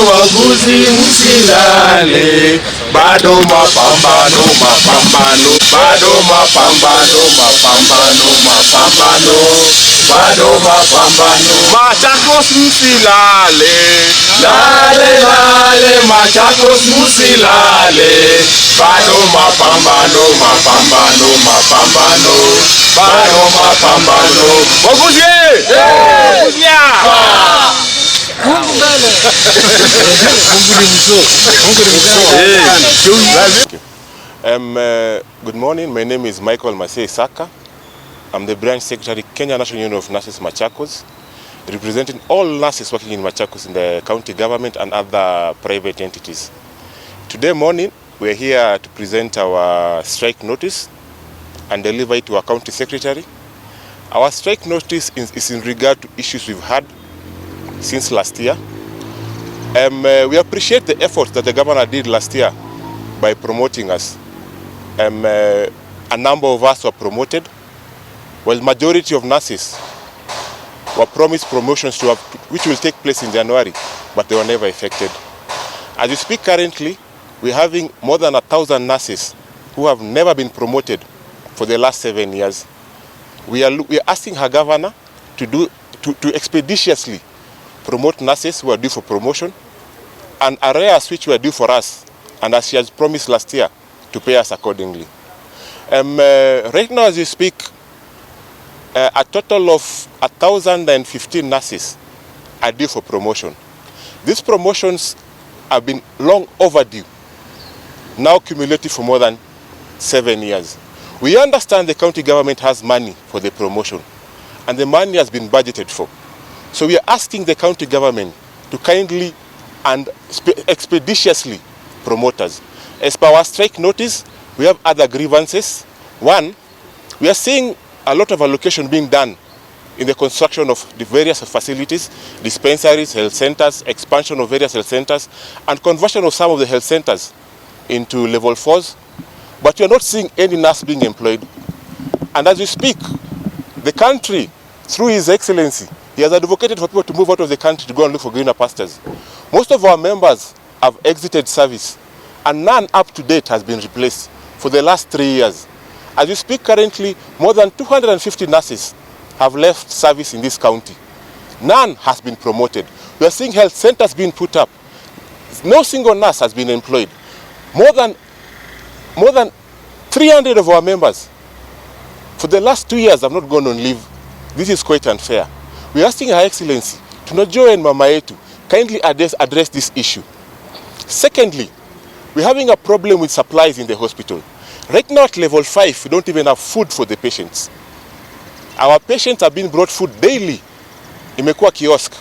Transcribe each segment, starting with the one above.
waguzi msilale, bado mapambano, mapambano, bado mapambano, mapambano, mapambano, bado mapambano. Machakos msilale, lale lale, Machakos msilale, bado mapambano, mapambano, mapambano, bado mapambano. Waguzi! Good morning. My name is Michael Masei Saka. I'm the branch secretary, Kenya National Union of Nurses Machakos, representing all nurses working in Machakos in the county government and other private entities. Today morning, we're here to present our strike notice and deliver it to our county secretary. Our strike notice is in regard to issues we've had since last year. We appreciate the efforts that the governor did last year by promoting us. A number of us were promoted, while majority of nurses were promised promotions which will take place in January, but they were never effected. As we speak currently, we're having more than 1,000 nurses who have never been promoted for the last 7 years. We are asking her governor to expeditiously promote nurses who are due for promotion, and arrears which were due for us, and as she has promised last year, to pay us accordingly. Right now as we speak, a total of 1,015 nurses are due for promotion. These promotions have been long overdue, now cumulative for more than 7 years. We understand the county government has money for the promotion, and the money has been budgeted for. So we are asking the county government to kindly and expeditiously promote us. As per our strike notice, we have other grievances. One, we are seeing a lot of allocation being done in the construction of the various facilities, dispensaries, health centers, expansion of various health centers, and conversion of some of the health centers into level 4s. But we are not seeing any nurse being employed. And as we speak, the country, through His Excellency, he has advocated for people to move out of the country to go and look for greener pastures. Most of our members have exited service, and none up to date has been replaced for the last 3 years. As we speak currently, more than 250 nurses have left service in this county. None has been promoted. We are seeing health centers being put up. No single nurse has been employed. More than 300 of our members for the last 2 years have not gone on leave. This is quite unfair. We are asking Her Excellency to not join Mama Yetu kindly address this issue. Secondly, we're having a problem with supplies in the hospital. Right now at level 5, we don't even have food for the patients. Our patients are being brought food daily. Imekuwa kiosk.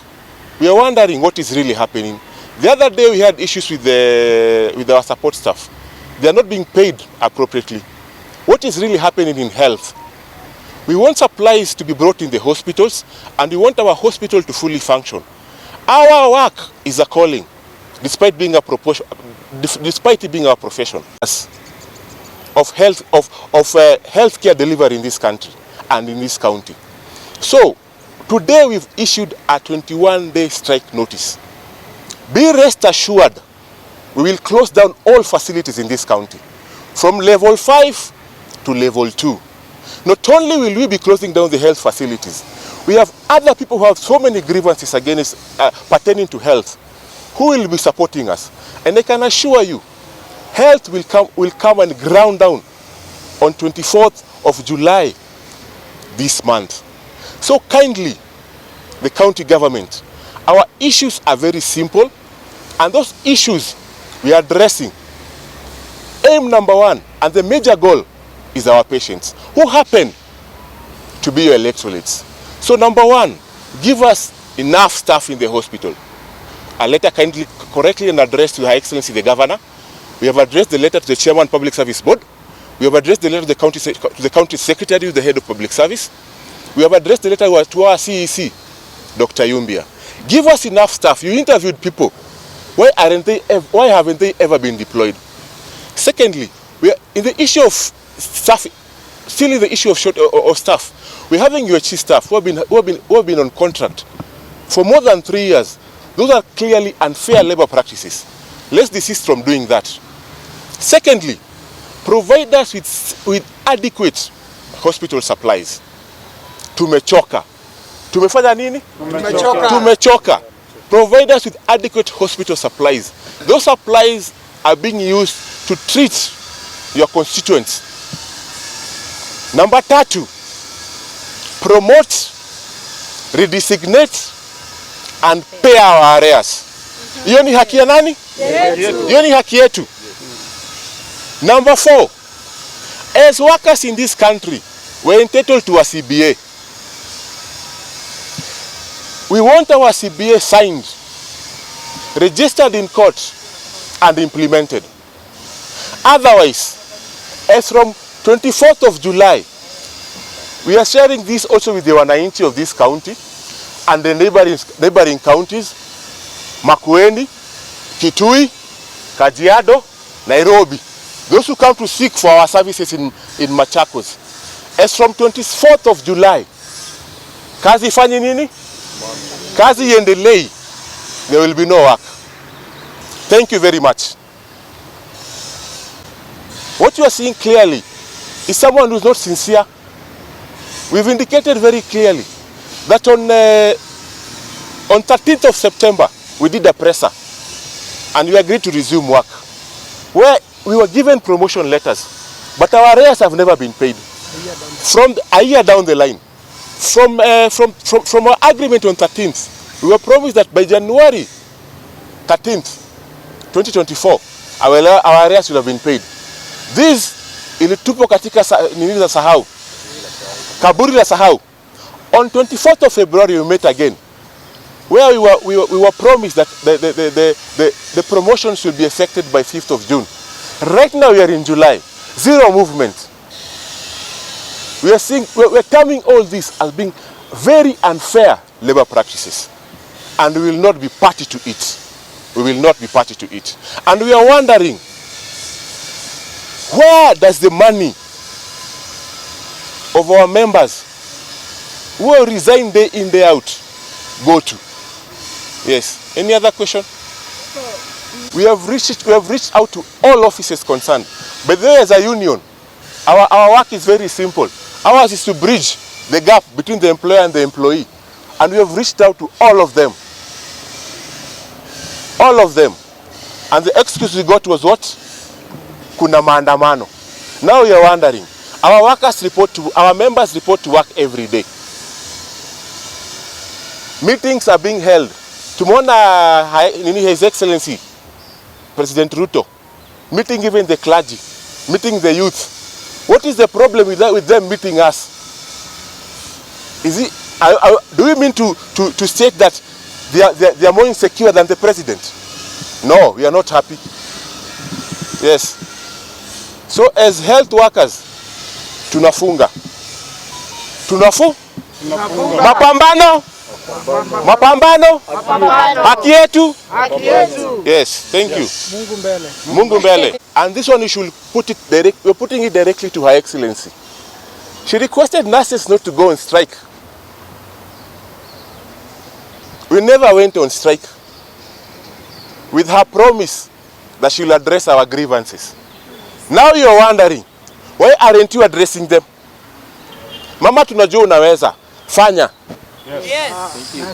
We are wondering what is really happening. The other day we had issues with our support staff. They are not being paid appropriately. What is really happening in health? We want supplies to be brought in the hospitals, and we want our hospital to fully function. Our work is a calling, despite being despite it being our profession of healthcare delivery in this country and in this county. So today we've issued a 21-day strike notice. Be rest assured, we will close down all facilities in this county, from level 5 to level 2. Not only will we be closing down the health facilities, we have other people who have so many grievances against pertaining to health who will be supporting us. And I can assure you, health will come and ground down on 24th of July this month. So kindly, the county government, our issues are very simple, and those issues we are addressing. Aim number 1 and the major goal is our patients, who happen to be your electorates. So number 1, give us enough staff in the hospital. A letter kindly, correctly and addressed to Her Excellency the Governor. We have addressed the letter to the Chairman Public Service Board. We have addressed the letter to the County Secretary, the Head of Public Service. We have addressed the letter to our CEC, Dr. Yumbia. Give us enough staff. You interviewed people. Why haven't they ever been deployed? Secondly, we are in the issue of staff, still in the issue of staff. We're having UHC staff who have been on contract for more than 3 years, Those are clearly unfair labor practices. Let's desist from doing that. Secondly, provide us with adequate hospital supplies. Tumechoka. Tumefanya nini? Tumechoka. Provide us with adequate hospital supplies. Those supplies are being used to treat your constituents. Number 3, promote, redesignate, and pay our arrears. Hiyo ni haki ya nani? Hiyo ni haki yetu. Number 4, as workers in this country, we're entitled to a CBA. We want our CBA signed, registered in court, and implemented. Otherwise, as from 24th of July, we are sharing this also with the wananchi of this county and the neighboring counties, Makwiny, Kitui, Kajiado, Nairobi. Those who come to seek for our services in Machakos. As from 24th of July, kazi ifanye nini? Kazi iendelee. There will be no work. Thank you very much. What you are seeing clearly is someone who is not sincere. We've indicated very clearly that on 13th of September, we did a presser and we agreed to resume work, where we were given promotion letters, but our arrears have never been paid. From a year down the line, from our agreement on 13th, we were promised that by January 13th, 2024, our arrears will have been paid. This ilitupo katika nini za sahau, kaburi la sahau. On 24th of February, we met again, where we were promised that the promotions will be effected by 5th of June. Right now we are in July, zero movement. We are terming all this as being very unfair labor practices, and we will not be party to it. We will not be party to it. And we are wondering, where does the money of our members who resign day in, day out go to? Yes. Any other question? We have reached out to all offices concerned. But there, as a union, our work is very simple. Ours is to bridge the gap between the employer and the employee. And we have reached out to all of them. All of them. And the excuse we got was what? Kuna maandamano. Now we are wondering, our members report to work every day. Meetings are being held. Tumeona His Excellency President Ruto meeting even the clergy, meeting the youth. What is the problem with them meeting us? Do we mean to state that they are more insecure than the president? No, we are not happy. Yes. So as health workers, tunafunga. Mapambano. Haki yetu. Yes, thank you. Mungu mbele. And this one you should put it we're putting it directly to Her Excellency. She requested nurses not to go on strike. We never went on strike, with her promise that she will address our grievances. Now you're wondering, why aren't you addressing them? Mama, tunajua unaweza. Fanya. Yes. Thank you.